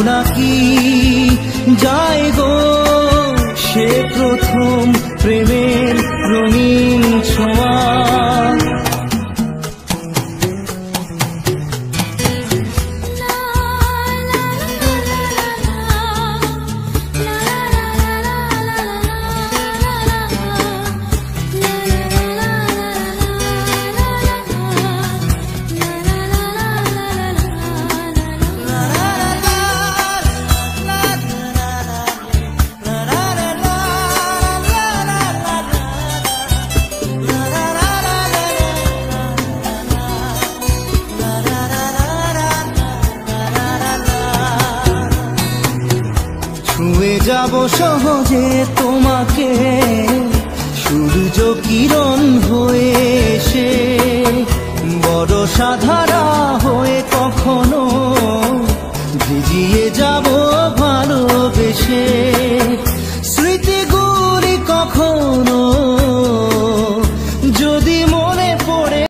নাকি যায় গো সে প্রথম প্রেমের রঙিন ছোঁয়া। ছুঁয়ে যাব সহজে তোমাকে সূর্য কিরণ হয়ে এসে, বরষা ধারা হয়ে কখনো ভিজিয়ে যাব ভালোবেসে।